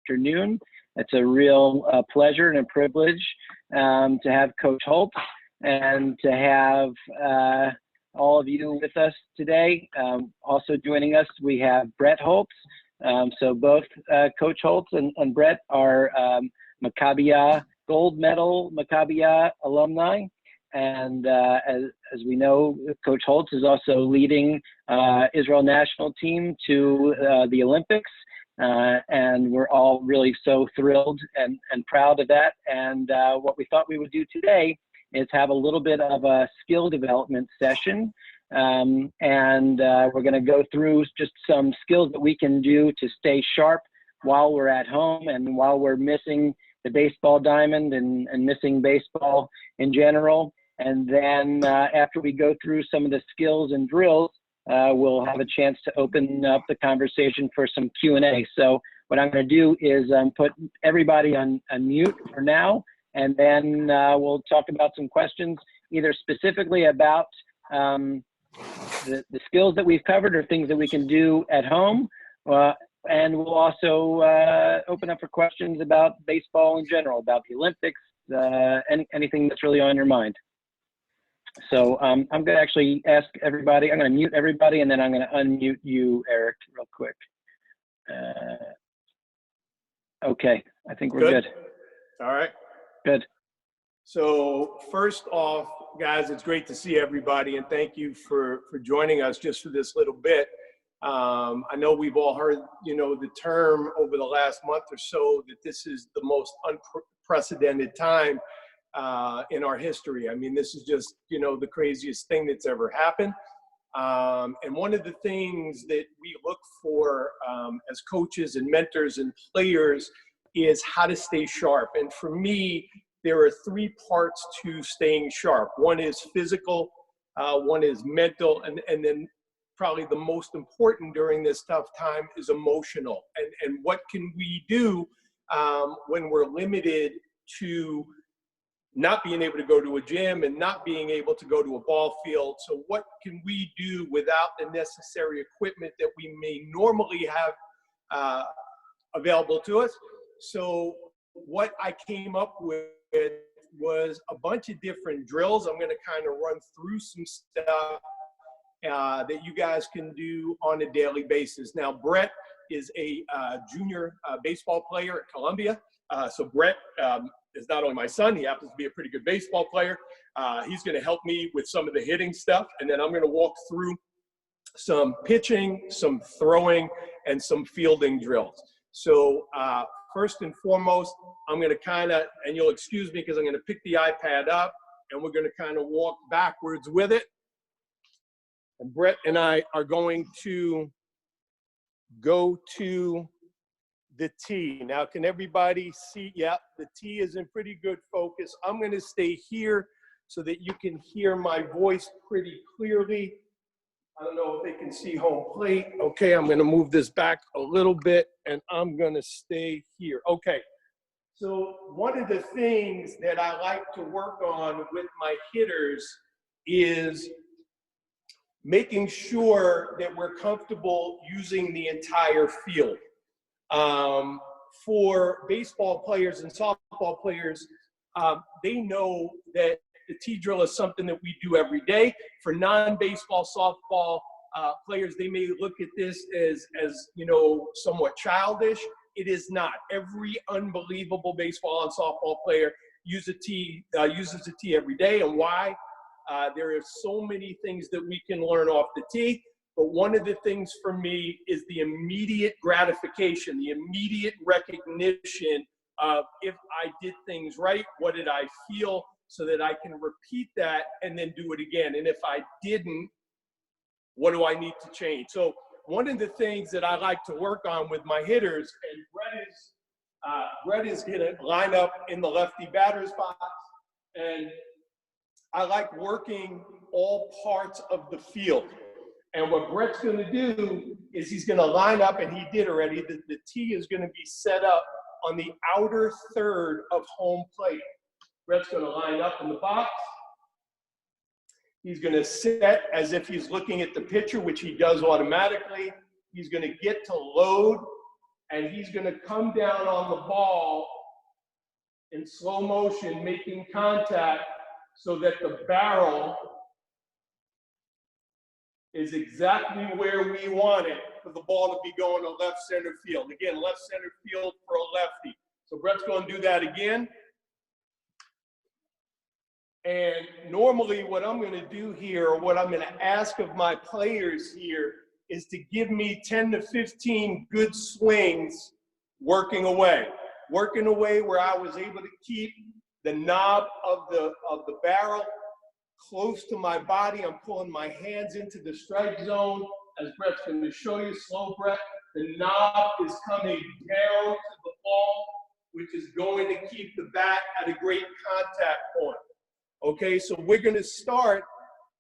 afternoon. It's a real pleasure and a privilege to have Coach Holtz and to have all of you with us today. Also joining us, we have Brett Holtz. So both Coach Holtz and Brett are Maccabiah gold medal Maccabiah alumni. And as we know, Coach Holtz is also leading Israel national team to the Olympics. And we're all really so thrilled and proud of that. And what we thought we would do today is have a little bit of a skill development session. And we're going to go through just some skills that we can do to stay sharp while we're at home and while we're missing the baseball diamond and missing baseball in general. And then after we go through some of the skills and drills, we'll have a chance to open up the conversation for some Q&A. So what I'm going to do is put everybody on mute for now, and then we'll talk about some questions, either specifically about the skills that we've covered or things that we can do at home. And we'll also open up for questions about baseball in general, about the Olympics, anything that's really on your mind. So I'm going to actually ask everybody, I'm going to mute everybody, and then I'm going to unmute you, Eric, real quick. Okay, I think we're good. All right. Good. So first off, guys, it's great to see everybody, and thank you for joining us just for this little bit. I know we've all heard, the term over the last month or so that this is the most unprecedented time in our history. I mean, this is just, the craziest thing that's ever happened. And one of the things that we look for as coaches and mentors and players is how to stay sharp. And for me, there are three parts to staying sharp. One is physical, one is mental, and then probably the most important during this tough time is emotional. And what can we do when we're limited to not being able to go to a gym and not being able to go to a ball field? So what can we do without the necessary equipment that we may normally have available to us? So what I came up with was a bunch of different drills. I'm going to kind of run through some stuff that you guys can do on a daily basis. Now, Brett is a junior baseball player at Columbia. So Brett is not only my son, he happens to be a pretty good baseball player. He's going to help me with some of the hitting stuff, and then I'm going to walk through some pitching, some throwing, and some fielding drills. So first and foremost, I'm going to kind of, and you'll excuse me because I'm going to pick the iPad up, and we're going to kind of walk backwards with it. And Brett and I are going to go to the T. Now, can everybody see? Yeah, the T is in pretty good focus. I'm going to stay here so that you can hear my voice pretty clearly. I don't know if they can see home plate. Okay, I'm going to move this back a little bit, and I'm going to stay here. Okay, so one of the things that I like to work on with my hitters is making sure that we're comfortable using the entire field. For baseball players and softball players, they know that the T drill is something that we do every day. For non-baseball softball players, they may look at this as somewhat childish. It is not. Every unbelievable baseball and softball player uses a T every day. And why? There are so many things that we can learn off the tee, but one of the things for me is the immediate gratification, the immediate recognition of if I did things right, what did I feel, so that I can repeat that and then do it again. And if I didn't, what do I need to change? So one of the things that I like to work on with my hitters, and Brett is going to line up in the lefty batter's box, and I like working all parts of the field. And what Brett's going to do is he's going to line up, and he did already, the tee is going to be set up on the outer third of home plate. Brett's going to line up in the box. He's going to set as if he's looking at the pitcher, which he does automatically. He's going to get to load, and he's going to come down on the ball in slow motion, making contact so that the barrel is exactly where we want it for the ball to be going to left center field. Again, left center field for a lefty. So Brett's going to do that again. And normally what I'm going to do here, or what I'm going to ask of my players here, is to give me 10 to 15 good swings working away. Working away where I was able to keep the knob of the barrel close to my body. I'm pulling my hands into the strike zone. As Brett's going to show you, slow Brett, the knob is coming down to the ball, which is going to keep the bat at a great contact point. Okay, so we're going to start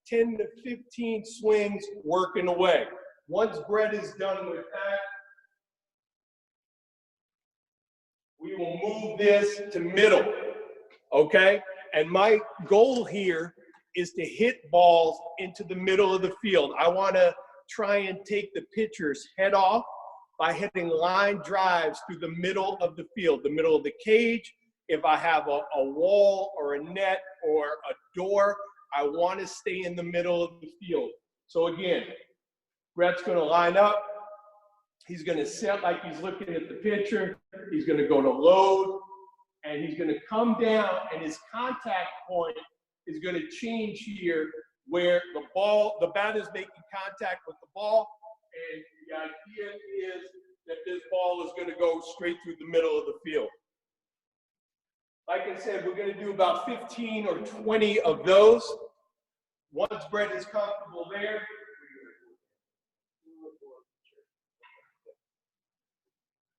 10 to 15 swings working away. Once Brett is done with that, we will move this to middle, okay? And my goal here is to hit balls into the middle of the field. I want to try and take the pitcher's head off by hitting line drives through the middle of the field, the middle of the cage. If I have a wall or a net or a door, I want to stay in the middle of the field. So again, Brett's going to line up. He's going to set like he's looking at the pitcher. He's going to go to load, and he's going to come down, and his contact point is going to change here where the bat is making contact with the ball, and the idea is that this ball is going to go straight through the middle of the field. Like I said, we're going to do about 15 or 20 of those. Once Brett is comfortable there,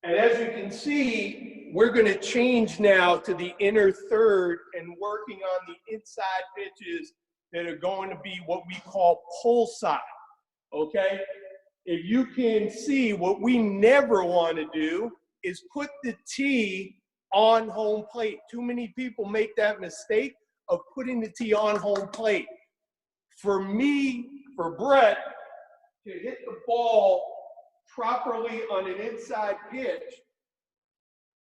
and as you can see, we're going to change now to the inner third and working on the inside pitches that are going to be what we call pull side, okay? If you can see, what we never want to do is put the tee on home plate. Too many people make that mistake of putting the tee on home plate. For me, for Brett, to hit the ball properly on an inside pitch,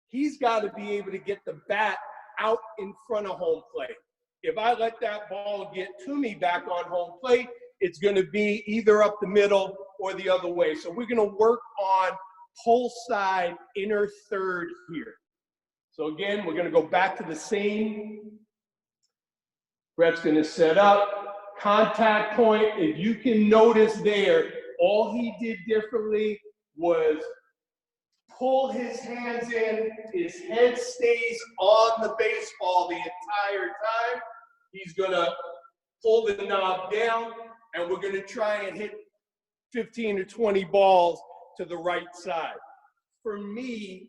he's got to be able to get the bat out in front of home plate. If I let that ball get to me back on home plate, it's going to be either up the middle or the other way. So we're going to work on pull side inner third here. So again, we're going to go back to the same. Brett's going to set up, contact point. If you can notice there, all he did differently was pull his hands in, his head stays on the baseball the entire time. He's going to pull the knob down, and we're going to try and hit 15 or 20 balls to the right side. For me,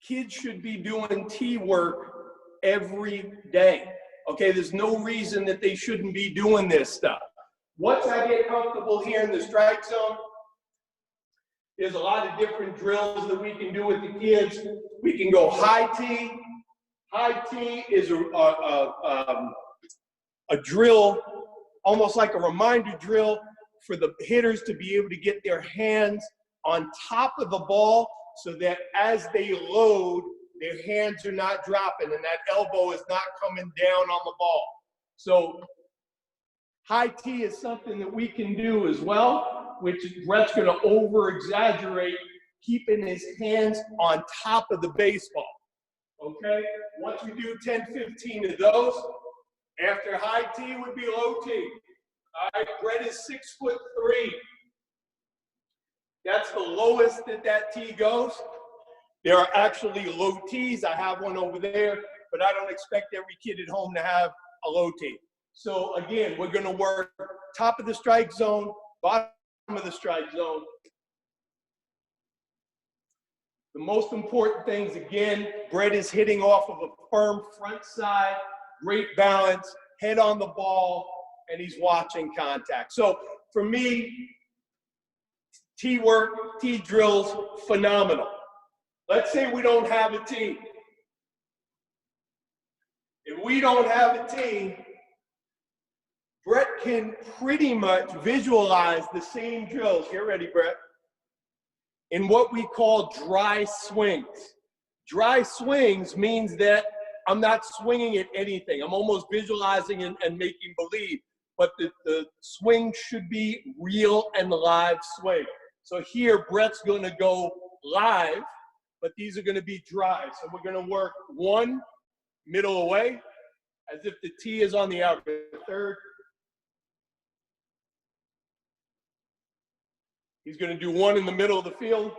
kids should be doing tee work every day. Okay, there's no reason that they shouldn't be doing this stuff. Once I get comfortable here in the strike zone, there's a lot of different drills that we can do with the kids. We can go high tee. High tee is a drill, almost like a reminder drill for the hitters to be able to get their hands on top of the ball so that as they load, their hands are not dropping and that elbow is not coming down on the ball. So high tee is something that we can do as well, which Brett's going to over-exaggerate, keeping his hands on top of the baseball. Okay? Once we do 10, 15 of those, after high tee would be low tee. All right, Brett is 6'3". That's the lowest that tee goes. There are actually low tees. I have one over there, but I don't expect every kid at home to have a low tee. So again, we're going to work top of the strike zone, bottom of the strike zone. The most important things, again, Brett is hitting off of a firm front side, great balance, head on the ball, and he's watching contact. So for me, tee work, tee drills, phenomenal. Let's say we don't have a tee. If we don't have a tee, Brett can pretty much visualize the same drills. Get ready, Brett. in what we call dry swings. Dry swings means that I'm not swinging at anything. I'm almost visualizing and making believe, but the swing should be real and live swing. So here, Brett's gonna go live, but these are gonna be dry. So we're gonna work one, middle away, as if the tee is on the outer third. He's gonna do one in the middle of the field.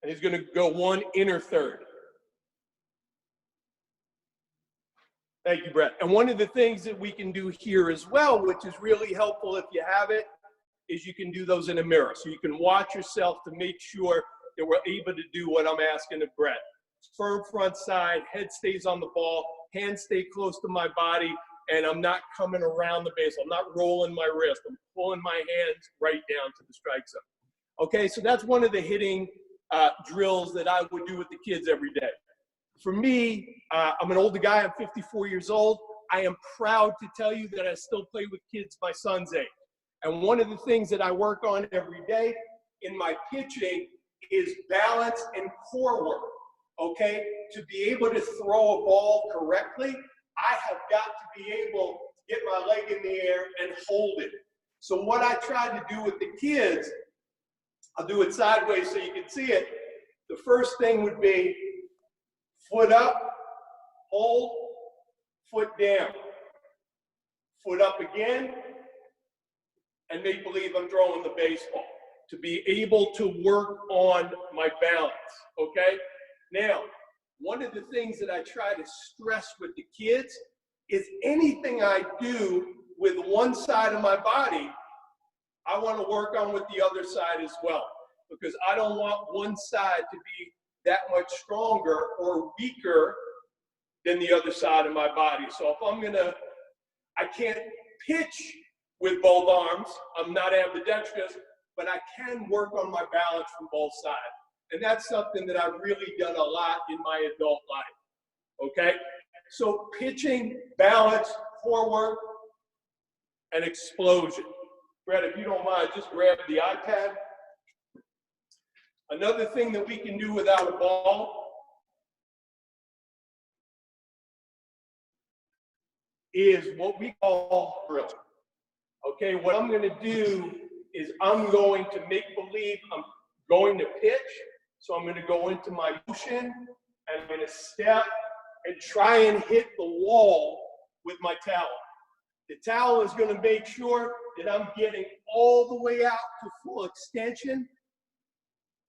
And he's gonna go one inner third. Thank you, Brett. And one of the things that we can do here as well, which is really helpful if you have it, is you can do those in a mirror. So you can watch yourself to make sure that we're able to do what I'm asking of Brett. Firm front side, head stays on the ball, hands stay close to my body, and I'm not coming around the base. I'm not rolling my wrist. I'm pulling my hands right down to the strike zone. Okay, so that's one of the hitting drills that I would do with the kids every day. For me, I'm an older guy. I'm 54 years old. I am proud to tell you that I still play with kids my son's age. And one of the things that I work on every day in my pitching is balance and core work, okay? To be able to throw a ball correctly, I have got to be able to get my leg in the air and hold it. So what I try to do with the kids, I'll do it sideways so you can see it. The first thing would be foot up, hold, foot down. Foot up again, and make believe I'm throwing the baseball. To be able to work on my balance, okay? Now, one of the things that I try to stress with the kids is anything I do with one side of my body, I want to work on with the other side as well, because I don't want one side to be that much stronger or weaker than the other side of my body. So if I can't pitch with both arms, I'm not ambidextrous, but I can work on my balance from both sides. And that's something that I've really done a lot in my adult life, okay? So pitching, balance, forward, and explosion. Brett, if you don't mind, just grab the iPad. Another thing that we can do without a ball is what we call drill. Okay, what I'm going to do is I'm going to make believe I'm going to pitch. So I'm going to go into my motion, and I'm going to step and try and hit the wall with my towel. The towel is going to make sure that I'm getting all the way out to full extension.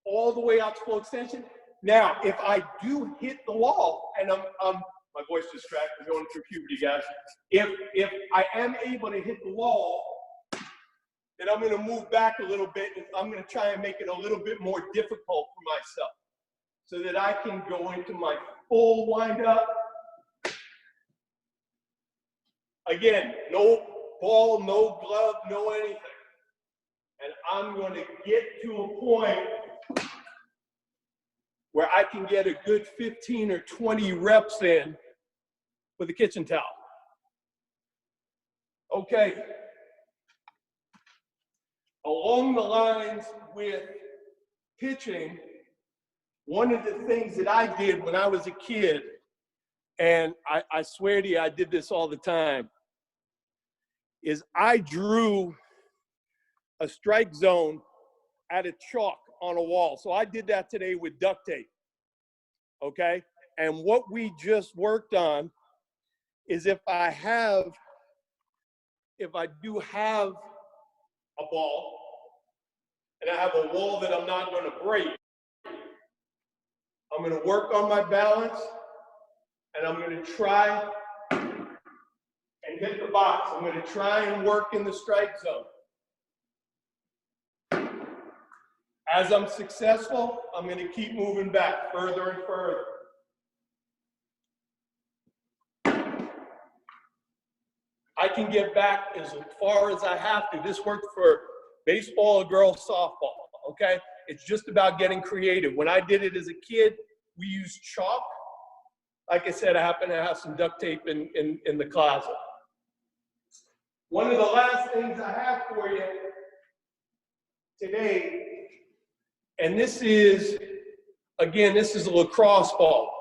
All the way out to full extension. Now, if I do hit the wall, and my voice just cracked, I'm going through puberty, guys. If I am able to hit the wall, then I'm going to move back a little bit, and I'm going to try and make it a little bit more difficult for myself so that I can go into my full windup. Again, no ball, no glove, no anything. And I'm going to get to a point where I can get a good 15 or 20 reps in with a kitchen towel. Okay. Along the lines with pitching, one of the things that I did when I was a kid, and I swear to you, I did this all the time, is I drew a strike zone out of chalk on a wall. So I did that today with duct tape, okay? And what we just worked on is if I do have a ball, and I have a wall that I'm not going to break, I'm going to work on my balance, and I'm going to try and hit the box. I'm going to try and work in the strike zone. As I'm successful, I'm going to keep moving back further and further. I can get back as far as I have to. This worked for baseball or girls softball, okay? It's just about getting creative. When I did it as a kid, we used chalk. Like I said, I happen to have some duct tape in the closet. One of the last things I have for you today, and this is, again, this is a lacrosse ball.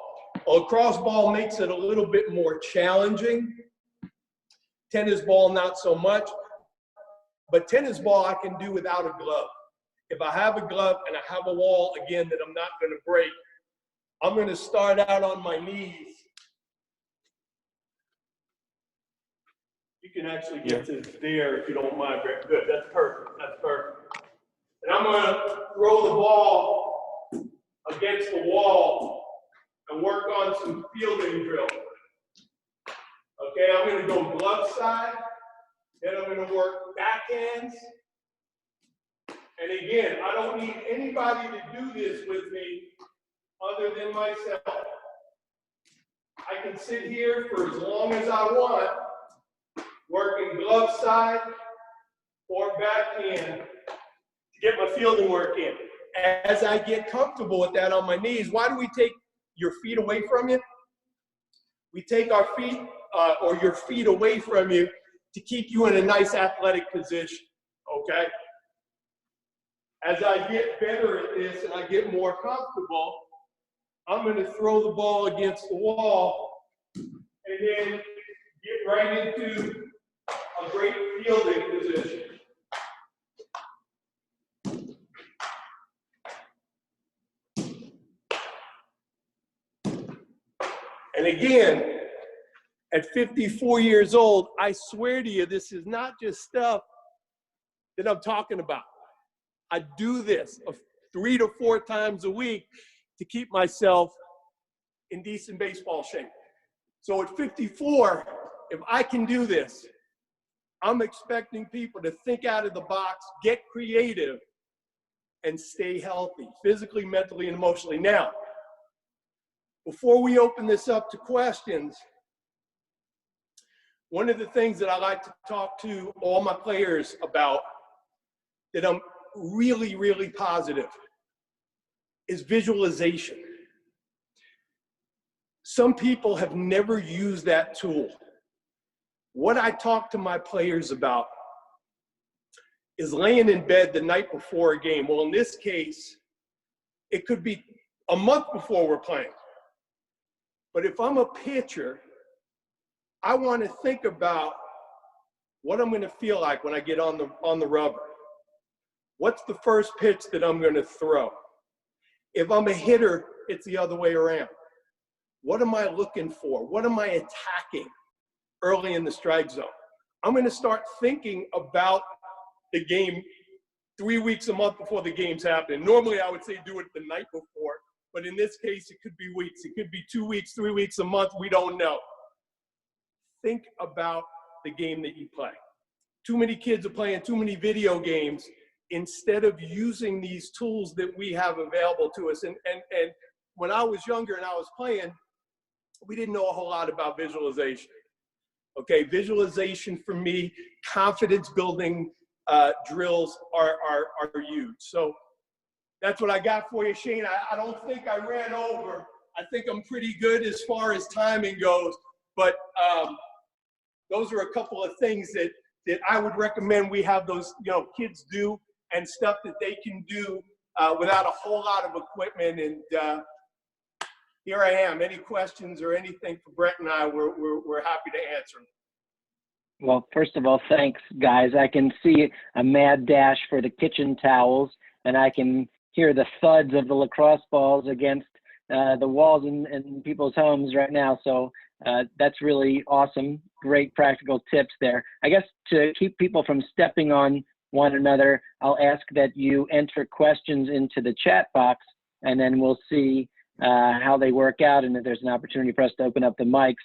A lacrosse ball makes it a little bit more challenging. Tennis ball, not so much. But tennis ball, I can do without a glove. If I have a glove and I have a wall, again, that I'm not going to break, I'm going to start out on my knees. You can actually get to there if you don't mind. Good, that's perfect, that's perfect. And I'm going to throw the ball against the wall and work on some fielding drill. Okay, I'm going to go glove side, then I'm going to work backhands. And again, I don't need anybody to do this with me other than myself. I can sit here for as long as I want, working glove side or backhand to get my fielding work in. As I get comfortable with that on my knees, why do we take your feet away from you? We take our feet or your feet away from you to keep you in a nice athletic position, okay? As I get better at this and I get more comfortable, I'm going to throw the ball against the wall and then get right into a great fielding position. And again, at 54 years old, I swear to you, this is not just stuff that I'm talking about. I do this 3 to 4 times a week to keep myself in decent baseball shape. So at 54, if I can do this, I'm expecting people to think out of the box, get creative, and stay healthy, physically, mentally, and emotionally. Now, before we open this up to questions, one of the things that I like to talk to all my players about that I'm really, really positive is visualization. Some people have never used that tool. What I talk to my players about is laying in bed the night before a game. Well, in this case, it could be a month before we're playing. But if I'm a pitcher, I want to think about what I'm going to feel like when I get on the rubber. What's the first pitch that I'm going to throw? If I'm a hitter, it's the other way around. What am I looking for? What am I attacking early in the strike zone? I'm going to start thinking about the game 3 weeks, a month before the game's happening. Normally, I would say do it the night before, but in this case, it could be weeks. It could be 2 weeks, 3 weeks, a month. We don't know. Think about the game that you play. Too many kids are playing too many video games instead of using these tools that we have available to us. And when I was younger and I was playing, we didn't know a whole lot about visualization. Okay, visualization for me, confidence building drills are huge. So that's what I got for you, Shane. I don't think I ran over. I think I'm pretty good as far as timing goes, but those are a couple of things that I would recommend we have those kids do, and stuff that they can do without a whole lot of equipment. And here I am. Any questions or anything for Brett and I, we're happy to answer them. Well, first of all, thanks, guys. I can see a mad dash for the kitchen towels, and I can hear the thuds of the lacrosse balls against the walls in people's homes right now. So that's really awesome. Great practical tips there. I guess to keep people from stepping on one another, I'll ask that you enter questions into the chat box, and then we'll see how they work out. And if there's an opportunity for us to open up the mics,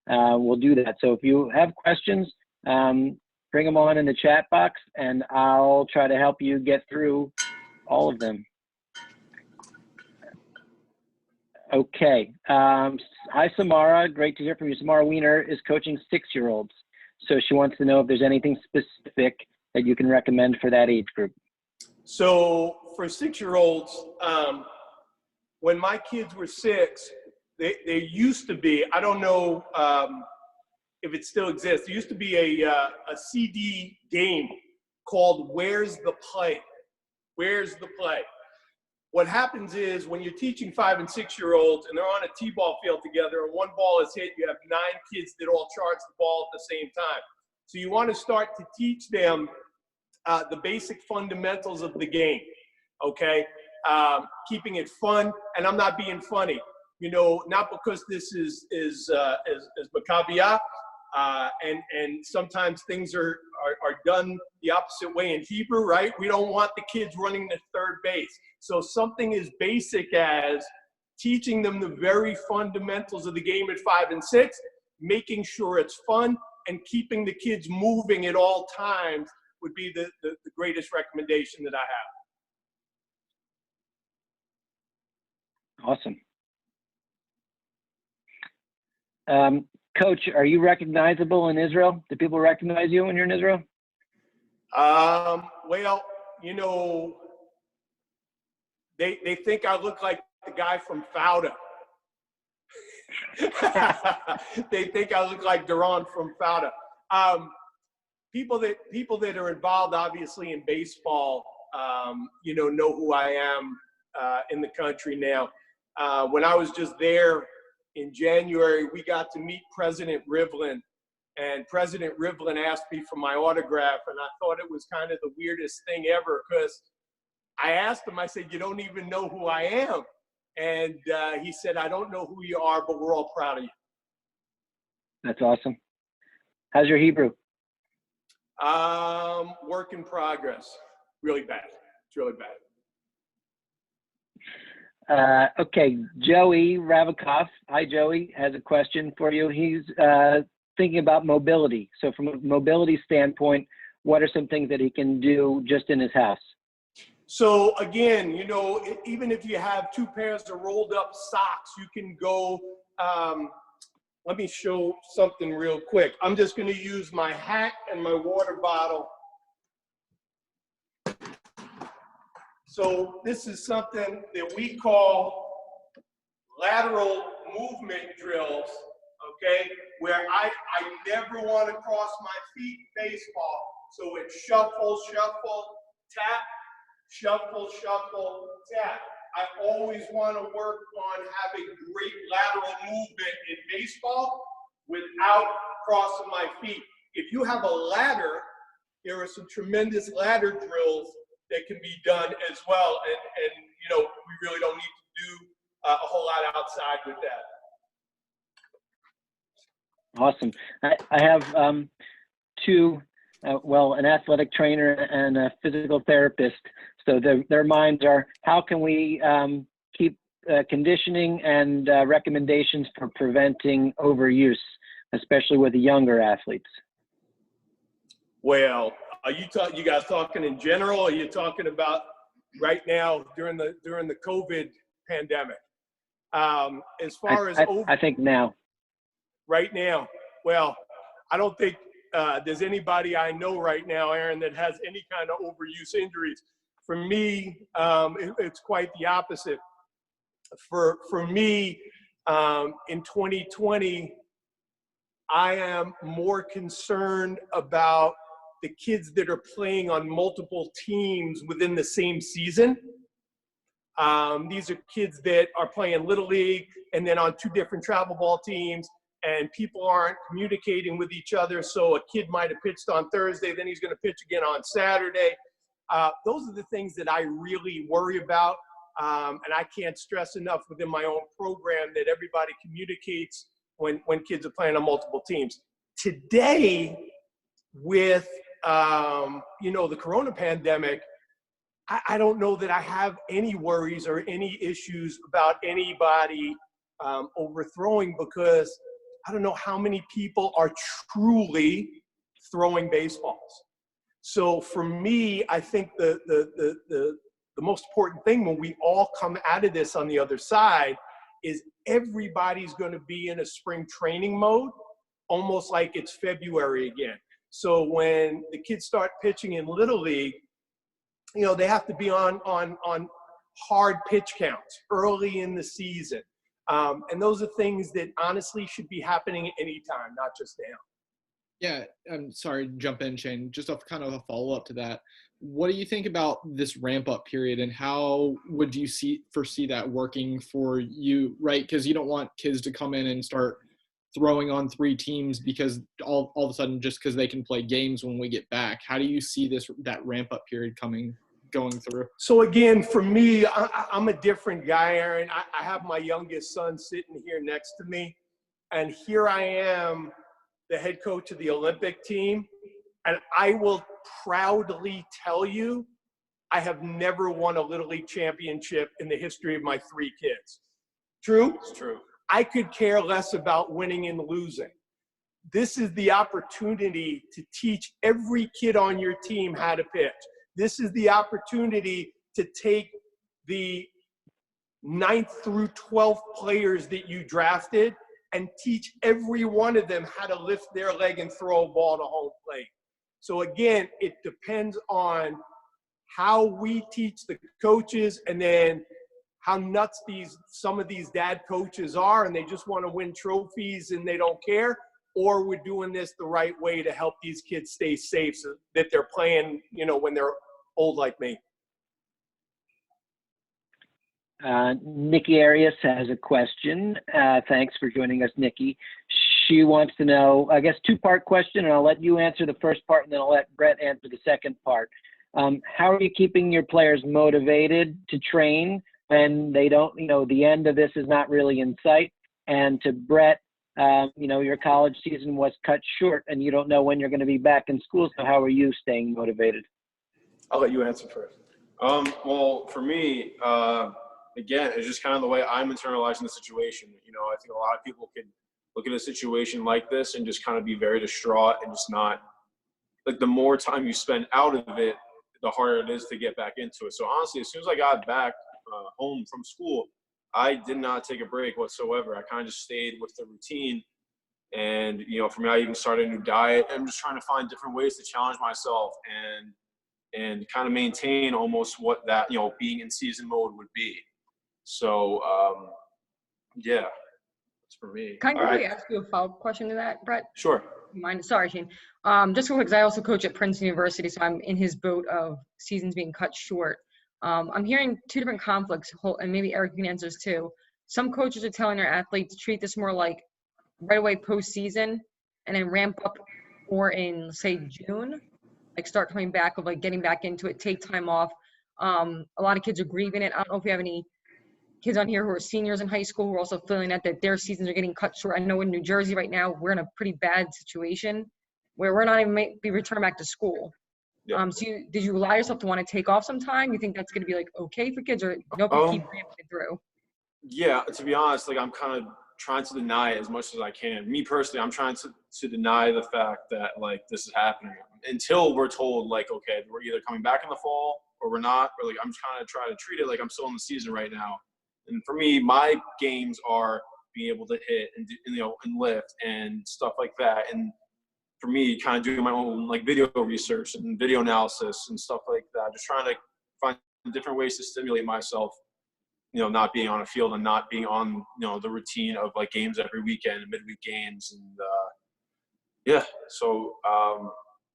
we'll do that. So if you have questions, bring them on in the chat box, and I'll try to help you get through all of them. Okay. Hi, Samara. Great to hear from you. Samara Wiener is coaching 6-year-olds. So she wants to know if there's anything specific that you can recommend for that age group. So for 6-year-olds, when my kids were 6, they used to be, I don't know if if it still exists. There used to be a CD game called Where's the Play? Where's the Play? What happens is when you're teaching 5- and 6-year-olds and they're on a T-ball field together and one ball is hit, you have 9 kids that all charge the ball at the same time. So you want to start to teach them the basic fundamentals of the game, okay? Keeping it fun, and I'm not being funny, you know, not because this is Maccabiah, and sometimes things are done the opposite way in Hebrew, right? We don't want the kids running to third base. So something as basic as teaching them the very fundamentals of the game at 5 and 6, making sure it's fun, and keeping the kids moving at all times would be the greatest recommendation that I have. Awesome. Coach, are you recognizable in Israel? Do people recognize you when you're in Israel? Well, you know, they think I look like the guy from Fauda. They think I look like Duran from Fauda. People that are involved, obviously, in baseball, you know who I am in the country now. When I was just there in January, we got to meet President Rivlin, and President Rivlin asked me for my autograph, and I thought it was kind of the weirdest thing ever, because I asked him, I said, "You don't even know who I am." And he said, "I don't know who you are, but we're all proud of you." That's awesome. How's your Hebrew? Work in progress. Really bad. It's really bad. Okay, Joey Ravikoff, hi Joey, has a question for you. He's thinking about mobility. So from a mobility standpoint, what are some things that he can do just in his house? So again, you know, even if you have 2 pairs of rolled up socks, you can go, let me show something real quick. I'm just going to use my hat and my water bottle. So this is something that we call lateral movement drills, okay, where I never want to cross my feet in baseball. So it's shuffle, shuffle, tap, shuffle, shuffle, tap. I always want to work on having great lateral movement in baseball without crossing my feet. If you have a ladder, there are some tremendous ladder drills that can be done as well. And you know, we really don't need to do a whole lot outside with that. Awesome. I have 2, an athletic trainer and a physical therapist. So their minds are, how can we keep conditioning and recommendations for preventing overuse, especially with the younger athletes? Well, are you guys talking in general, or are you talking about right now during the COVID pandemic? As far as I think now. Right now, well, I don't think there's anybody I know right now, Aaron, that has any kind of overuse injuries. For me, it's quite the opposite. For me, in 2020, I am more concerned about the kids that are playing on multiple teams within the same season. These are kids that are playing Little League and then on 2 different travel ball teams, and people aren't communicating with each other. So a kid might have pitched on Thursday, then he's going to pitch again on Saturday. Those are the things that I really worry about. And I can't stress enough within my own program that everybody communicates when kids are playing on multiple teams. Today, with you know, the Corona pandemic, I don't know that I have any worries or any issues about anybody overthrowing, because I don't know how many people are truly throwing baseballs. So for me, I think the most important thing when we all come out of this on the other side is everybody's going to be in a spring training mode, almost like it's February again. So when the kids start pitching in Little League, you know, they have to be on hard pitch counts early in the season. And those are things that honestly should be happening at any time, not just now. Yeah, I'm sorry to jump in, Shane. Just a kind of a follow-up to that. What do you think about this ramp-up period, and how would you foresee that working for you, right? Because you don't want kids to come in and start throwing on 3 teams because all of a sudden just because they can play games when we get back. How do you see that ramp-up period going through? So again, for me, I'm a different guy, Aaron. I have my youngest son sitting here next to me, and here I am, the head coach of the Olympic team, and I will proudly tell you, I have never won a Little League championship in the history of my 3 kids. True? It's true. I could care less about winning and losing. This is the opportunity to teach every kid on your team how to pitch. This is the opportunity to take the 9th through 12th players that you drafted and teach every one of them how to lift their leg and throw a ball to home plate. So again, it depends on how we teach the coaches, and then how nuts some of these dad coaches are, and they just want to win trophies and they don't care, or we're doing this the right way to help these kids stay safe so that they're playing, when they're old like me. Nikki Arias has a question. Thanks for joining us, Nikki. She wants to know, I guess, 2-part question, and I'll let you answer the first part, and then I'll let Brett answer the second part. How are you keeping your players motivated to train when they don't, the end of this is not really in sight? And to Brett, your college season was cut short, and you don't know when you're going to be back in school, so how are you staying motivated? I'll let you answer first. Well, for me, again, it's just kind of the way I'm internalizing the situation. I think a lot of people could look at a situation like this and just kind of be very distraught and just not, like, the more time you spend out of it, the harder it is to get back into it. So honestly, as soon as I got back home from school, I did not take a break whatsoever. I kind of just stayed with the routine. And, for me, I even started a new diet. I'm just trying to find different ways to challenge myself and kind of maintain almost what that, being in season mode would be. So, yeah, that's for me. Can I quickly ask you a follow-up question to that, Brett? Sure. Mind? Sorry, Shane. Just real quick, 'cause I also coach at Princeton University, so I'm in his boat of seasons being cut short. I'm hearing 2 different conflicts, and maybe Eric can answer this too. Some coaches are telling their athletes to treat this more like right away postseason, and then ramp up more in, say, June, like start coming back, of like getting back into it, take time off. A lot of kids are grieving it. I don't know if you have any kids on here who are seniors in high school who are also feeling that their seasons are getting cut short. I know in New Jersey right now, we're in a pretty bad situation where we're not even be returned back to school. Yeah. So did you allow yourself to want to take off some time? You think that's going to be like okay for kids, or nope, you keep ramping it through? Yeah, to be honest, like, I'm kind of trying to deny it as much as I can. Me personally, I'm trying to deny the fact that, like, this is happening until we're told, like, okay, we're either coming back in the fall or we're not, or, like, I'm trying to treat it like I'm still in the season right now. And for me, my games are being able to hit and and lift and stuff like that. And for me, kind of doing my own, like, video research and video analysis and stuff like that, just trying to find different ways to stimulate myself, not being on a field and not being on, the routine of, like, games every weekend and midweek games. And yeah, so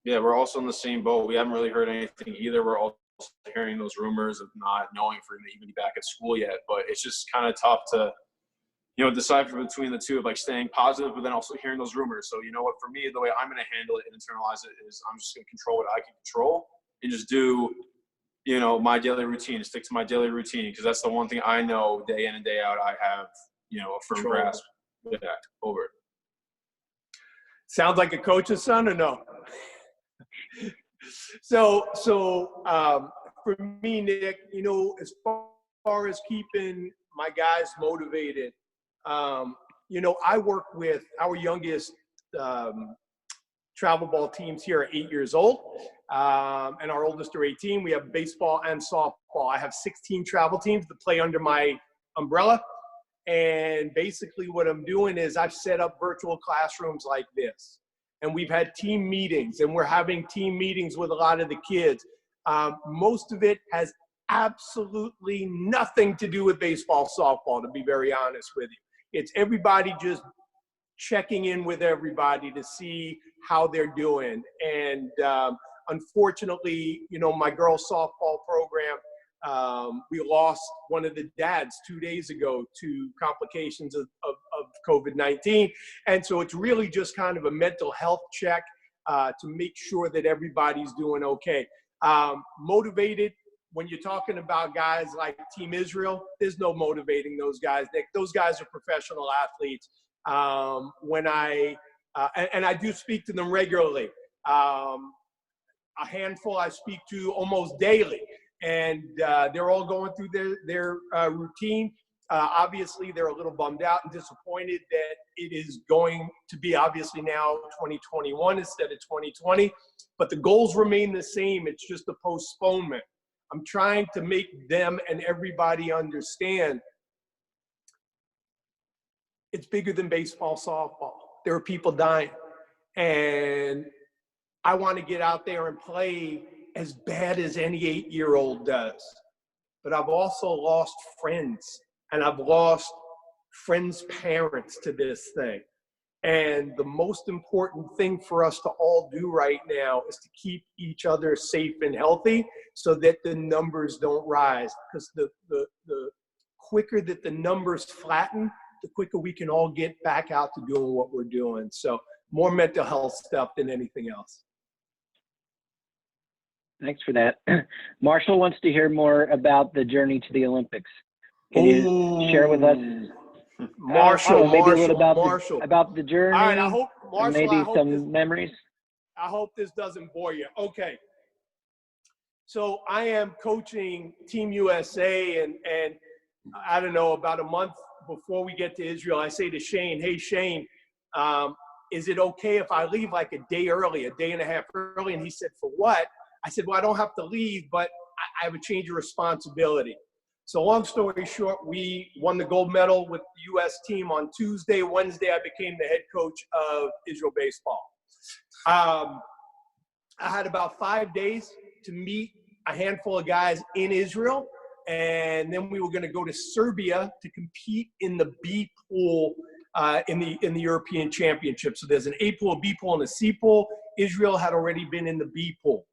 yeah, we're also in the same boat. We haven't really heard anything either. We're also hearing those rumors of not knowing if we're going to even be back at school yet, but it's just kind of tough to, decipher between the two of, like, staying positive, but then also hearing those rumors. So, what, for me, the way I'm going to handle it and internalize it is I'm just going to control what I can control and just do, my daily routine, stick to my daily routine, because that's the one thing I know day in and day out I have, a firm grasp over. Sounds like a coach's son, or no? So for me, Nick, as far as keeping my guys motivated, I work with our youngest travel ball teams here at 8 years old, and our oldest are 18. We have baseball and softball. I have 16 travel teams that play under my umbrella. And basically what I'm doing is I've set up virtual classrooms like this. And we've had team meetings, and we're having team meetings with a lot of the kids. Most of it has absolutely nothing to do with baseball, softball, to be very honest with you. It's everybody just checking in with everybody to see how they're doing. And unfortunately, you know, my girls softball program, we lost one of the dads 2 days ago to complications of COVID-19. And so it's really just kind of a mental health check to make sure that everybody's doing okay. Motivated, when you're talking about guys like Team Israel, there's no motivating those guys. Those guys are professional athletes. And I do speak to them regularly. A handful I speak to almost daily, and they're all going through their routine. Obviously, they're a little bummed out and disappointed that it is going to be obviously now 2021 instead of 2020, but the goals remain the same. It's just a postponement. I'm trying to make them and everybody understand it's bigger than baseball, softball. There are people dying, and I want to get out there and play as bad as any 8-year-old does. But I've also lost friends, and I've lost friends' parents to this thing. And the most important thing for us to all do right now is to keep each other safe and healthy so that the numbers don't rise. Because the quicker that the numbers flatten, the quicker we can all get back out to doing what we're doing. So more mental health stuff than anything else. Thanks for that. Marshall wants to hear more about the journey to the Olympics. Can you share with us? Marshall, maybe a little Marshall. about the journey. All right, I hope, Marshall, and maybe some memories. I hope this doesn't bore you. Okay. So I am coaching Team USA, and I don't know, about a month before we get to Israel, I say to Shane, hey, Shane, is it okay if I leave like a day early, a day and a half early? And he said, for what? I said, well, I don't have to leave, but I have a change of responsibility. So long story short, we won the gold medal with the U.S. team on Tuesday. Wednesday, I became the head coach of Israel Baseball. I had about 5 days to meet a handful of guys in Israel, and then we were going to go to Serbia to compete in the B pool in the European Championship. So there's an A pool, a B pool, and a C pool. Israel had already been in the B pool.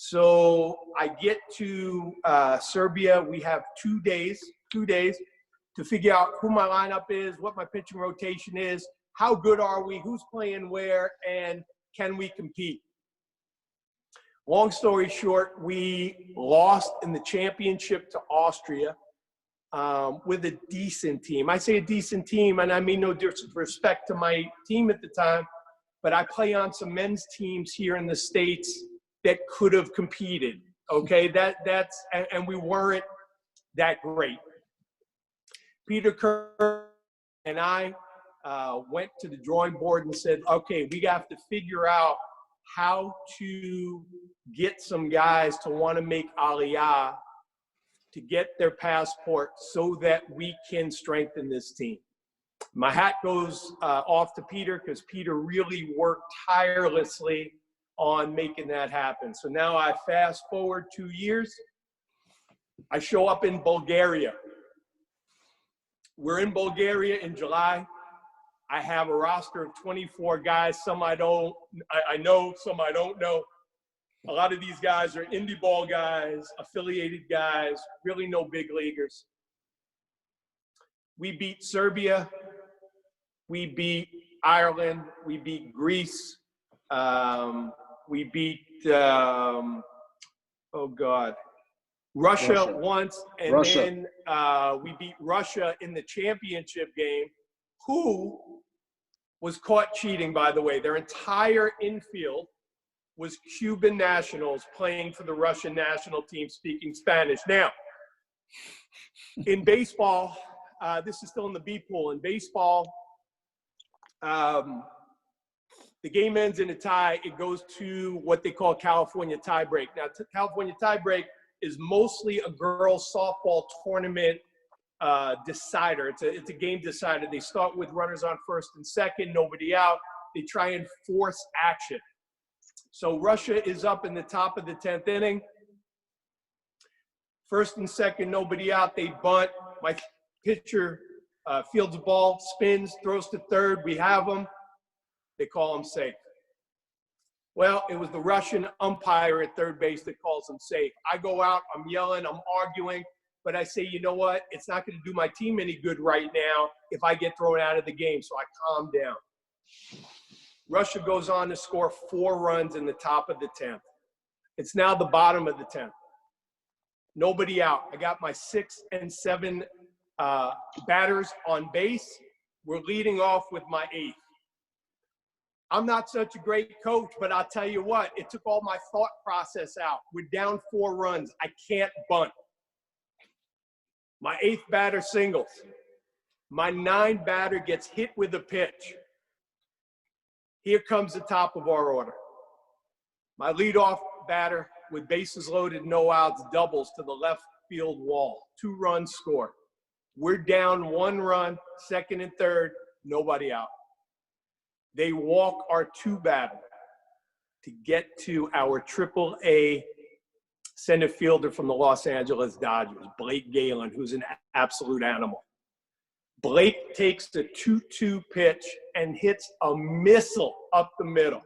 So I get to Serbia. We have 2 days to figure out who my lineup is, what my pitching rotation is, how good are we, who's playing where, and can we compete? Long story short, we lost in the championship to Austria with a decent team. I say a decent team, and I mean no disrespect to my team at the time, but I play on some men's teams here in the States that could have competed, okay? And we weren't that great. Peter Kerr and I went to the drawing board and said, okay, we have to figure out how to get some guys to want to make Aliyah to get their passport so that we can strengthen this team. My hat goes off to Peter, because Peter really worked tirelessly on making that happen. So now I fast forward 2 years. I show up in Bulgaria. We're in Bulgaria in July. I have a roster of 24 guys. Some I know, some I don't know. A lot of these guys are indie ball guys, affiliated guys, really no big leaguers. We beat Serbia. We beat Ireland. We beat Greece. We beat, Russia once, and then we beat Russia in the championship game, who was caught cheating, by the way. Their entire infield was Cuban nationals playing for the Russian national team speaking Spanish. Now, in baseball, this is still in the B pool. In baseball, the game ends in a tie. It goes to what they call California tie break. Now, California tie break is mostly a girls' softball tournament decider. It's a game decider. They start with runners on first and second, nobody out. They try and force action. So Russia is up in the top of the 10th inning. First and second, nobody out. They bunt. My pitcher fields the ball, spins, throws to third. We have him. They call him safe. Well, it was the Russian umpire at third base that calls him safe. I go out, I'm yelling, I'm arguing, but I say, you know what? It's not going to do my team any good right now if I get thrown out of the game, so I calm down. Russia goes on to score 4 runs in the top of the 10th. It's now the bottom of the 10th. Nobody out. I got my 6 and 7 batters on base. We're leading off with my 8th. I'm not such a great coach, but I'll tell you what, it took all my thought process out. We're down 4 runs. I can't bunt. My 8th batter singles. My 9 batter gets hit with a pitch. Here comes the top of our order. My leadoff batter with bases loaded, no outs, doubles to the left field wall. 2 runs scored. We're down 1 run, 2nd and 3rd, nobody out. They walk our 2 batter to get to our AAA center fielder from the Los Angeles Dodgers, Blake Galen, who's an absolute animal. Blake takes the 2-2 pitch and hits a missile up the middle.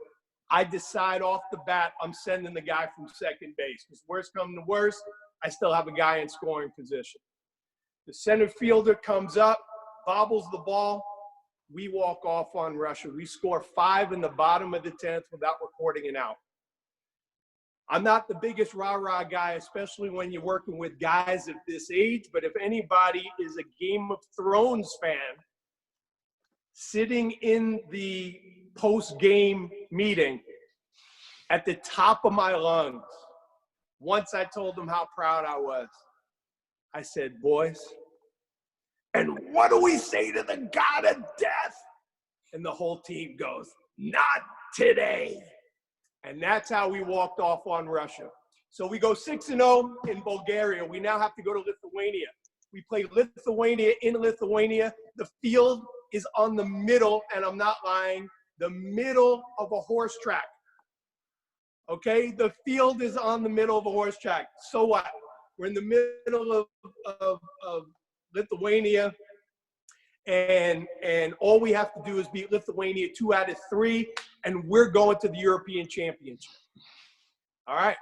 I decide off the bat I'm sending the guy from second base. Because worst come to worst, I still have a guy in scoring position. The center fielder comes up, bobbles the ball. We walk off on Russia. We score 5 in the bottom of the 10th without recording an out. I'm not the biggest rah-rah guy, especially when you're working with guys of this age, but if anybody is a Game of Thrones fan, sitting in the post-game meeting at the top of my lungs, once I told them how proud I was, I said, boys, and what do we say to the God of death? And the whole team goes, not today. And that's how we walked off on Russia. So we go 6-0 in Bulgaria. We now have to go to Lithuania. We play Lithuania in Lithuania. The field is on the middle, and I'm not lying, the middle of a horse track. Okay? The field is on the middle of a horse track. So what? We're in the middle of Lithuania, and all we have to do is beat Lithuania 2 out of 3, and we're going to the European Championship. All right?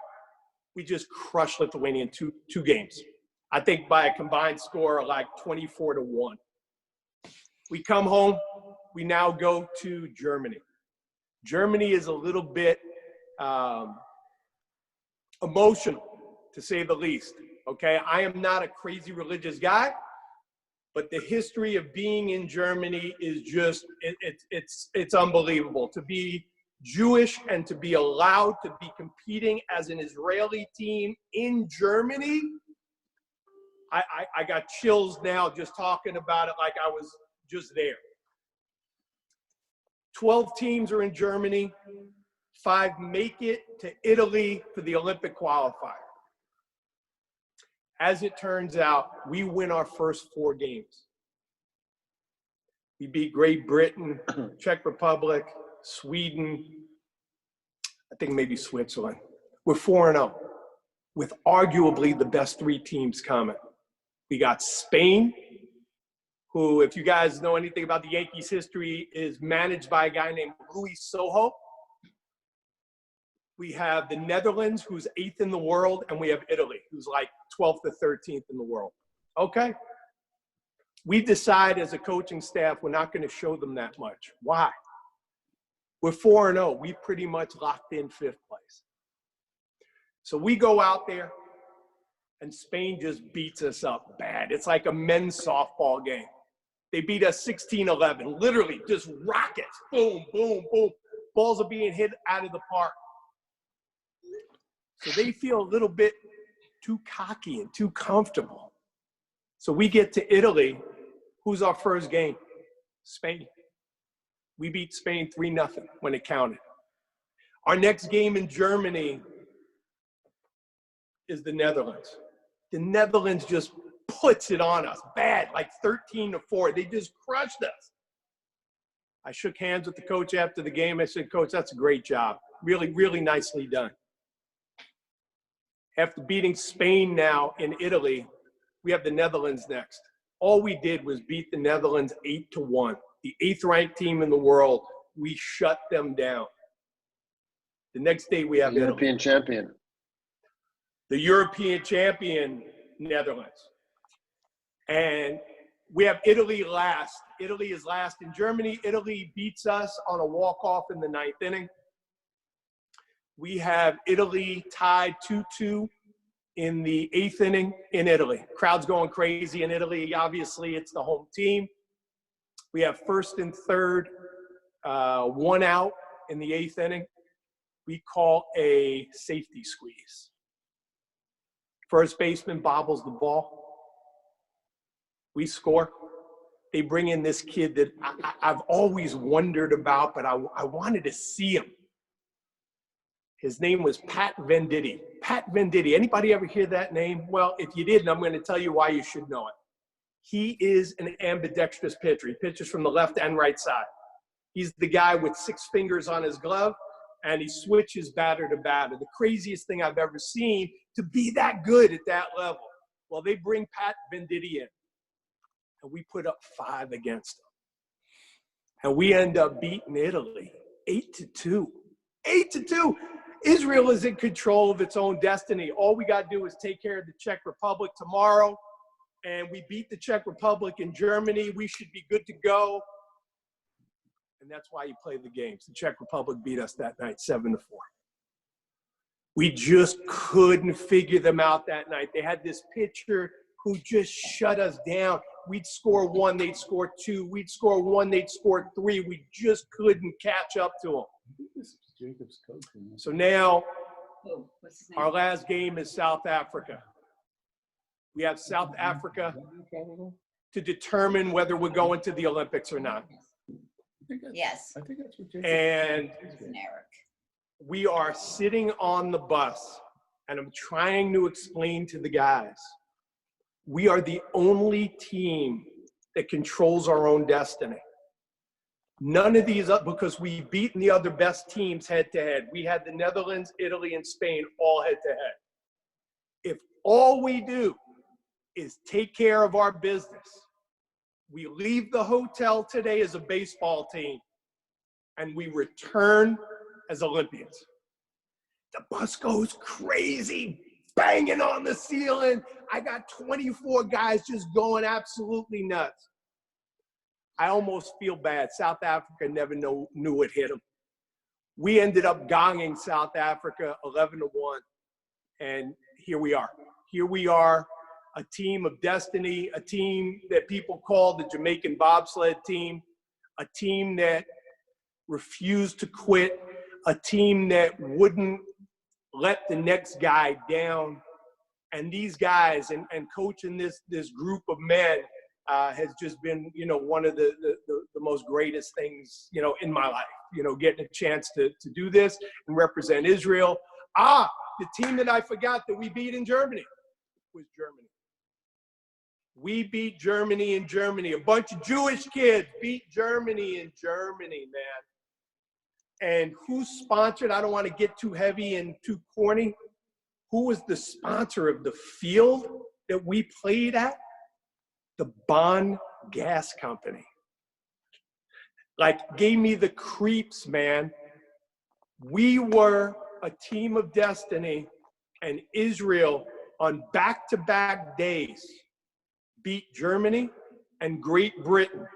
We just crushed Lithuania in two games. I think by a combined score of like 24-1. We come home. We now go to Germany. Germany is a little bit emotional, to say the least. Okay? I am not a crazy religious guy, but the history of being in Germany is just, it's unbelievable. To be Jewish and to be allowed to be competing as an Israeli team in Germany, I got chills now just talking about it like I was just there. 12 teams are in Germany. 5 make it to Italy for the Olympic qualifier. As it turns out, we win our first 4 games. We beat Great Britain, Czech Republic, Sweden, I think maybe Switzerland. We're 4-0 with arguably the best 3 teams coming. We got Spain, who, if you guys know anything about the Yankees' history, is managed by a guy named Luis Soho. We have the Netherlands, who's 8th in the world, and we have Italy, who's like 12th or 13th in the world. Okay? We decide as a coaching staff we're not going to show them that much. Why? We're 4-0. We pretty much locked in 5th place. So we go out there, and Spain just beats us up bad. It's like a men's softball game. They beat us 16-11, literally just rockets. Boom, boom, boom. Balls are being hit out of the park. So they feel a little bit too cocky and too comfortable. So we get to Italy. Who's our first game? Spain. We beat Spain 3-0 when it counted. Our next game in Germany is the Netherlands. The Netherlands just puts it on us bad, like 13-4. They just crushed us. I shook hands with the coach after the game. I said, Coach, that's a great job. Really, really nicely done. After beating Spain now in Italy, we have the Netherlands next. All we did was beat the Netherlands 8-1. The 8th ranked team in the world. We shut them down. The next day we have the European champion. The European champion, Netherlands. And we have Italy last. Italy is last in Germany. Italy beats us on a walk-off in the 9th inning. We have Italy tied 2-2 in the 8th inning in Italy. Crowd's going crazy in Italy. Obviously, it's the home team. We have 1st and 3rd, 1 out in the 8th inning. We call a safety squeeze. First baseman bobbles the ball. We score. They bring in this kid that I've always wondered about, but I wanted to see him. His name was Pat Venditti. Pat Venditti. Anybody ever hear that name? Well, if you didn't, I'm going to tell you why you should know it. He is an ambidextrous pitcher. He pitches from the left and right side. He's the guy with 6 fingers on his glove, and he switches batter to batter. The craziest thing I've ever seen to be that good at that level. Well, they bring Pat Venditti in, and we put up 5 against him. And we end up beating Italy 8-2. 8-2. Israel is in control of its own destiny. All we got to do is take care of the Czech Republic tomorrow, and we beat the Czech Republic in Germany. We should be good to go. And that's why you play the games. The Czech Republic beat us that night 7-4. We just couldn't figure them out that night. They had this pitcher who just shut us down. We'd score 1, they'd score 2. We'd score 1, they'd score 3. We just couldn't catch up to them. So now, our last game is South Africa. We have South Africa to determine whether we're going to the Olympics or not. Yes. And we are sitting on the bus, and I'm trying to explain to the guys, we are the only team that controls our own destiny. None of these, because we've beaten the other best teams head-to-head. We had the Netherlands, Italy, and Spain all head-to-head. If all we do is take care of our business, we leave the hotel today as a baseball team, and we return as Olympians. The bus goes crazy, banging on the ceiling. I got 24 guys just going absolutely nuts. I almost feel bad. South Africa never knew it hit them. We ended up gonging South Africa 11-1, and here we are. Here we are, a team of destiny, a team that people call the Jamaican bobsled team, a team that refused to quit, a team that wouldn't let the next guy down. And these guys and coaching this group of men has just been, one of the most greatest things, in my life, getting a chance to do this and represent Israel. The team that I forgot that we beat in Germany was Germany. We beat Germany in Germany. A bunch of Jewish kids beat Germany in Germany, man. And who sponsored? I don't want to get too heavy and too corny. Who was the sponsor of the field that we played at? The Bonn Gas Company. Gave me the creeps, man. We were a team of destiny, and Israel on back-to-back days beat Germany and Great Britain.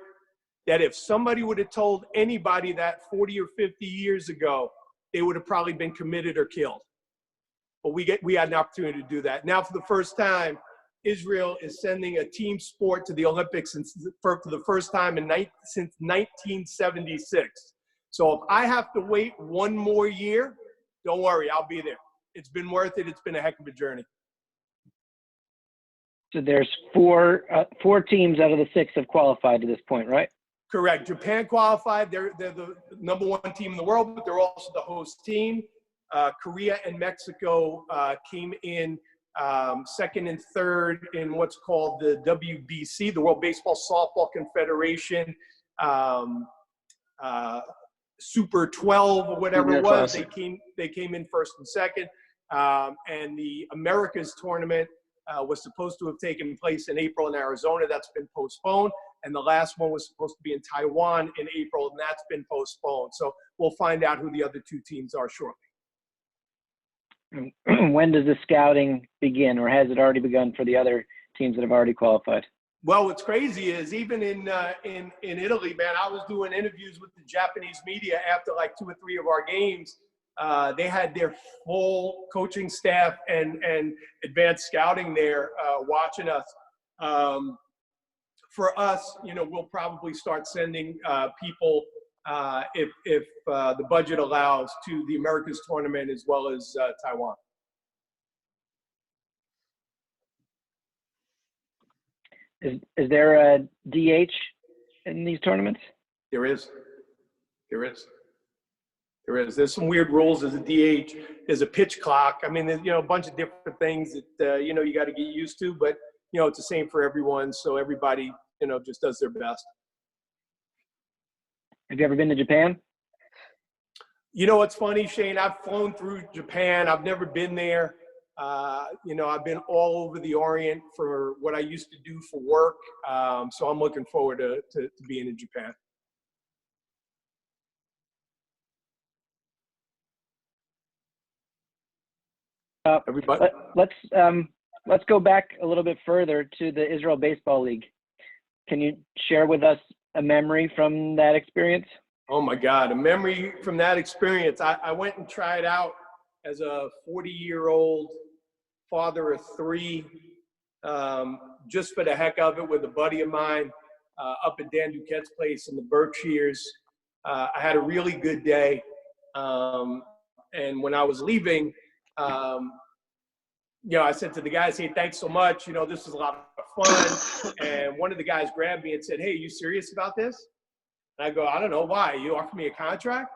That if somebody would have told anybody that 40 or 50 years ago, they would have probably been committed or killed. But we had an opportunity to do that. Now, for the first time, Israel is sending a team sport to the Olympics for the first time since 1976. So if I have to wait 1 more year, don't worry, I'll be there. It's been worth it. It's been a heck of a journey. So there's four teams out of the 6 have qualified to this point, right? Correct. Japan qualified. They're the number 1 team in the world, but they're also the host team. Korea and Mexico came in 2nd and 3rd in what's called the WBC, the World Baseball Softball Confederation, Super 12 or whatever it was. They came in 1st and 2nd. And the Americas tournament was supposed to have taken place in April in Arizona. That's been postponed. And the last one was supposed to be in Taiwan in April, and that's been postponed. So we'll find out who the other two teams are shortly. When does the scouting begin, or has it already begun for the other teams that have already qualified? Well, what's crazy is even in Italy, man, I was doing interviews with the Japanese media after like 2 or 3 of our games. They had their full coaching staff and advanced scouting there watching us. For us, we'll probably start sending people if the budget allows to the Americas tournament as well as Taiwan. Is there a DH in these tournaments? There is. There's some weird rules as a DH. There's a pitch clock. I mean, there's, a bunch of different things that, you got to get used to, but, it's the same for everyone. So everybody, just does their best. Have you ever been to Japan? It's funny, Shane, I've flown through Japan. I've never been there. I've been all over the Orient for what I used to do for work. So I'm looking forward to being in Japan. Everybody. Let's go back a little bit further to the Israel Baseball League. Can you share with us a memory from that experience? Oh my God, a memory from that experience. I went and tried out as a 40-year-old father of 3, just for the heck of it with a buddy of mine up at Dan Duquette's place in the Berkshires. I had a really good day. And when I was leaving, I said to the guys, hey, thanks so much. This was a lot of fun. And one of the guys grabbed me and said, hey, you serious about this? And I go, I don't know. Why? You offer me a contract?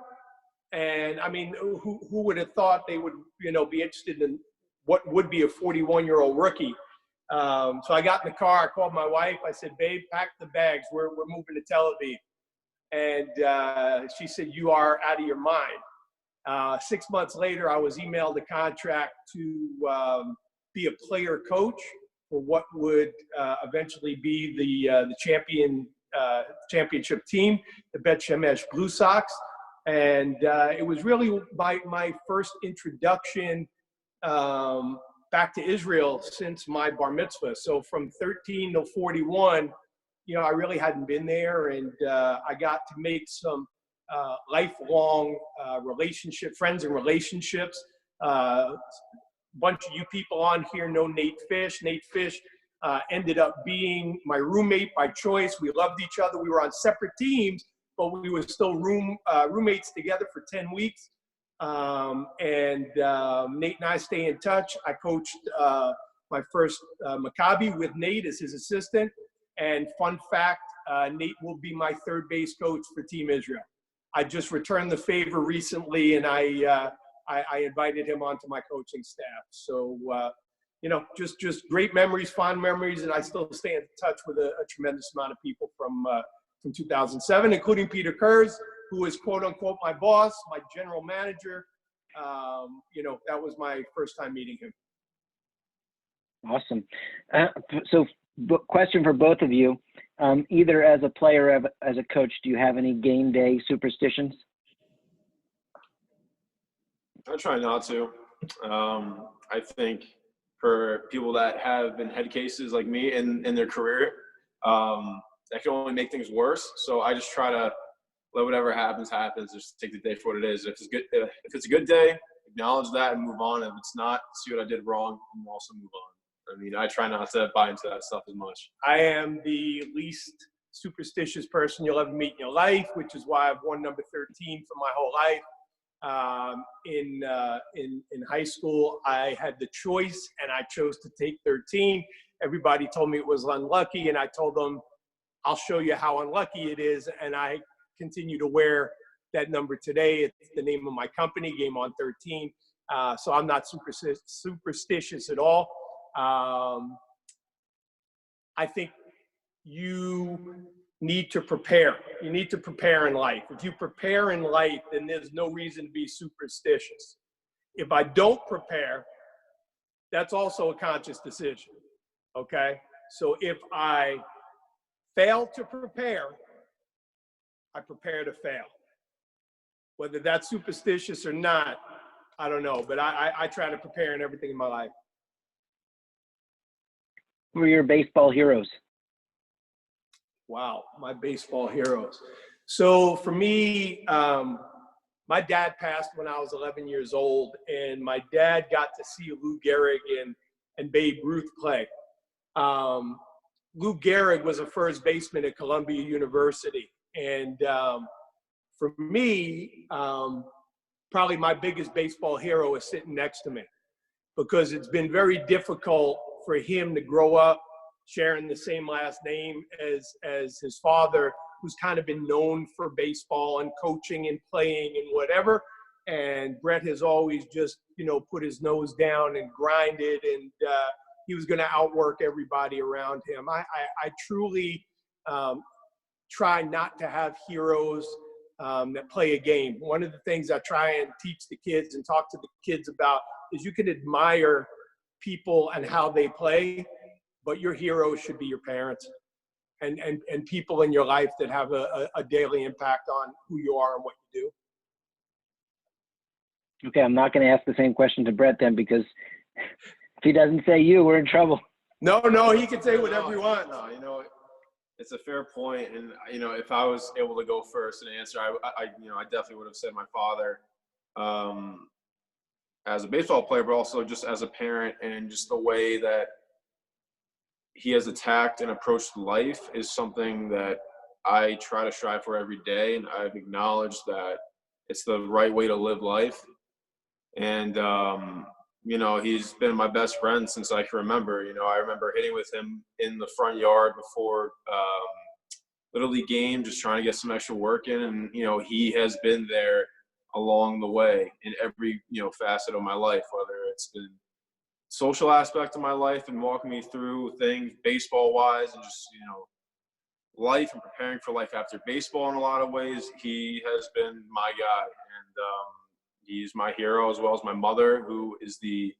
And I mean, who would have thought they would, be interested in what would be a 41-year-old rookie? So I got in the car. I called my wife. I said, babe, pack the bags. We're moving to Tel Aviv. And she said, you are out of your mind. 6 months later, I was emailed a contract to be a player coach for what would eventually be the championship team, the Bet Shemesh Blue Sox. And it was really my first introduction back to Israel since my bar mitzvah. So from 13 to 41, I really hadn't been there, and I got to make some lifelong friends and relationships. Bunch of you people on here know Nate Fish. Nate Fish ended up being my roommate by choice. We loved each other. We were on separate teams, but we were still roommates together for 10 weeks. And Nate and I stay in touch. I coached my first Maccabi with Nate as his assistant. And fun fact, Nate will be my third base coach for Team Israel. I just returned the favor recently, and I invited him onto my coaching staff. So, just great memories, fond memories, and I still stay in touch with a tremendous amount of people from 2007, including Peter Kurz, who is quote unquote my boss, my general manager. That was my first time meeting him. Awesome. So question for both of you, either as a player or as a coach, do you have any game day superstitions? I try not to. I think for people that have been head cases like me in their career, that can only make things worse. So I just try to let whatever happens, just take the day for what it is. If it's a good day, acknowledge that and move on. If it's not, see what I did wrong and also move on. I mean, I try not to buy into that stuff as much. I am the least superstitious person you'll ever meet in your life, which is why I've worn number 13 for my whole life. In high school, I had the choice, and I chose to take 13. Everybody told me it was unlucky, and I told them, I'll show you how unlucky it is, and I continue to wear that number today. It's the name of my company, Game On 13. So I'm not superstitious at all. I think you need to prepare. You need to prepare in life. If you prepare in life, then there's no reason to be superstitious. If I don't prepare, that's also a conscious decision, okay? So if I fail to prepare, I prepare to fail. Whether that's superstitious or not, I don't know, but I try to prepare in everything in my life. Who are your baseball heroes? Wow, my baseball heroes. So for me, my dad passed when I was 11 years old, and my dad got to see Lou Gehrig and Babe Ruth play. Lou Gehrig was a first baseman at Columbia University, and for me, probably my biggest baseball hero is sitting next to me, because it's been very difficult for him to grow up sharing the same last name as his father, who's kind of been known for baseball and coaching and playing and whatever. And Brett has always just, put his nose down and grinded, and he was going to outwork everybody around him. I truly try not to have heroes that play a game. One of the things I try and teach the kids and talk to the kids about is you can admire people and how they play, but your heroes should be your parents and people in your life that have a daily impact on who you are and what you do. Okay, I'm not going to ask the same question to Brett then, because if he doesn't say you, we're in trouble. No, he can say whatever he wants. No, it's a fair point, and if I was able to go first and answer, I definitely would have said my father, as a baseball player, but also just as a parent, and just the way that he has attacked and approached life is something that I try to strive for every day, and I've acknowledged that it's the right way to live life. And he's been my best friend since I can remember. I remember hitting with him in the front yard before Little League game, just trying to get some extra work in. And, he has been there along the way in every, facet of my life, whether it's been social aspect of my life and walking me through things baseball wise and just, life and preparing for life after baseball in a lot of ways. He has been my guy, and he's my hero, as well as my mother, who is the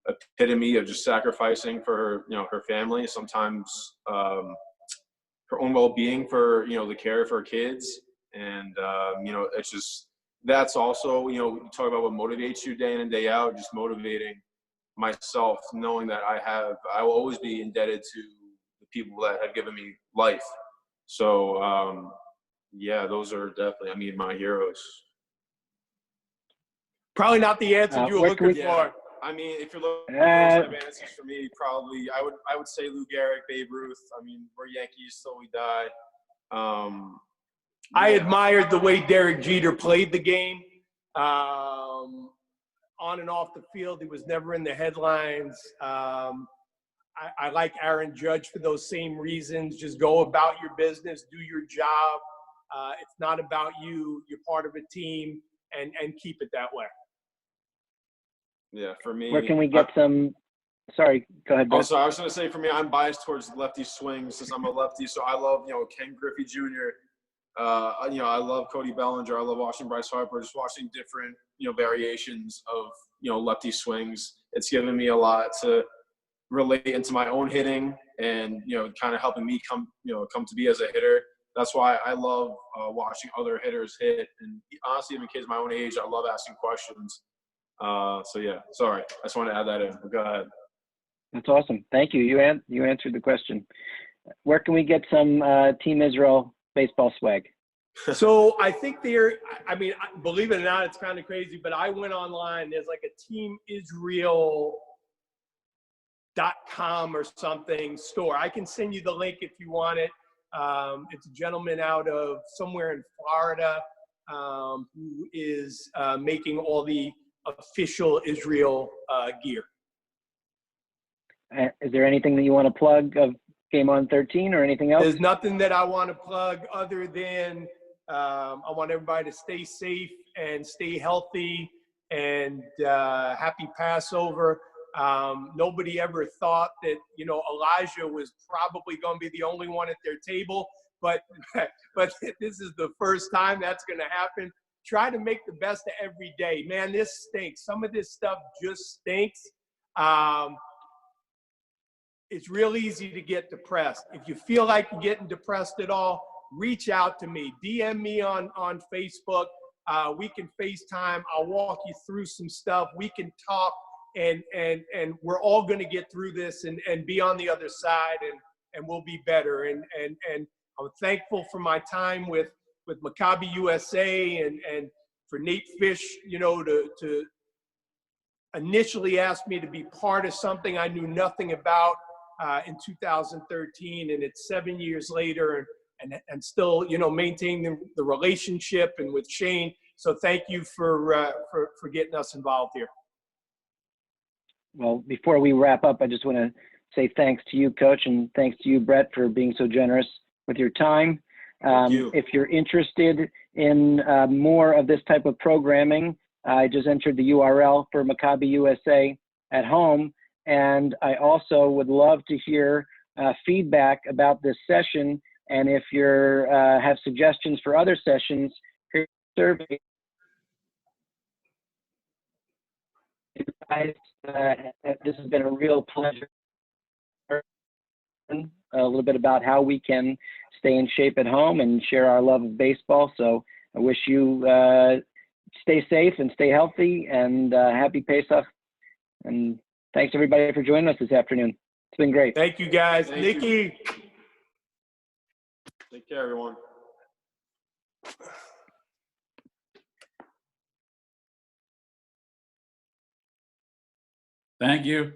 epitome of just sacrificing for her family, sometimes her own well-being for the care of her kids. And it's just, that's also, you talk about what motivates you day in and day out, just motivating myself, knowing that I will always be indebted to the people that have given me life. So those are definitely, my heroes. Probably not the answer you were looking for. If you're looking for those type of answers for me, probably I would say Lou Gehrig, Babe Ruth. We're Yankees till we die. I admired the way Derek Jeter played the game. On and off the field, he was never in the headlines. I like Aaron Judge for those same reasons. Just go about your business, do your job. It's not about you. You're part of a team, and keep it that way. Yeah, for me. Where can we get some? Sorry, go ahead, Brett. Also, I was going to say, for me, I'm biased towards lefty swings since I'm a lefty. So I love, Ken Griffey Jr. I love Cody Bellinger. I love watching Bryce Harper. Just watching different, variations of, lefty swings. It's given me a lot to relate into my own hitting, and kind of helping me come to be as a hitter. That's why I love watching other hitters hit, and honestly, even kids my own age, I love asking questions. Sorry, I just want to add that in. Go ahead. That's awesome. Thank you. You answered the question. Where can we get some Team Israel baseball swag? So I think believe it or not, it's kind of crazy, but I went online. There's like a teamisrael.com or something store. I can send you the link if you want it. It's a gentleman out of somewhere in Florida who is making all the official Israel gear. Is there anything that you want to plug of Game On 13 or anything else? There's nothing that I want to plug other than I want everybody to stay safe and stay healthy, and happy Passover. Nobody ever thought that, Elijah was probably going to be the only one at their table, but this is the first time that's going to happen. Try to make the best of every day. Man, this stinks. Some of this stuff just stinks. It's real easy to get depressed. If you feel like you're getting depressed at all, reach out to me. DM me on Facebook. We can FaceTime. I'll walk you through some stuff. We can talk, and we're all going to get through this and be on the other side, and we'll be better. And I'm thankful for my time with Maccabi USA and for Nate Fish, you know, to initially ask me to be part of something I knew nothing about in 2013, and it's 7 years later, and still, you know, maintaining the relationship and with Shane. So thank you for getting us involved here. Well, before we wrap up, I just want to say thanks to you, Coach, and thanks to you, Brett, for being so generous with your time. Thank you. If you're interested in more of this type of programming, I just entered the URL for Maccabi USA at home, and I also would love to hear feedback about this session. And if you have suggestions for other sessions, here's a survey. Guys, this has been a real pleasure. A little bit about how we can stay in shape at home and share our love of baseball. So I wish you stay safe and stay healthy, and happy Pesach. And thanks everybody for joining us this afternoon. It's been great. Thank you, guys. Thank Nikki. you. Take care, everyone. Thank you.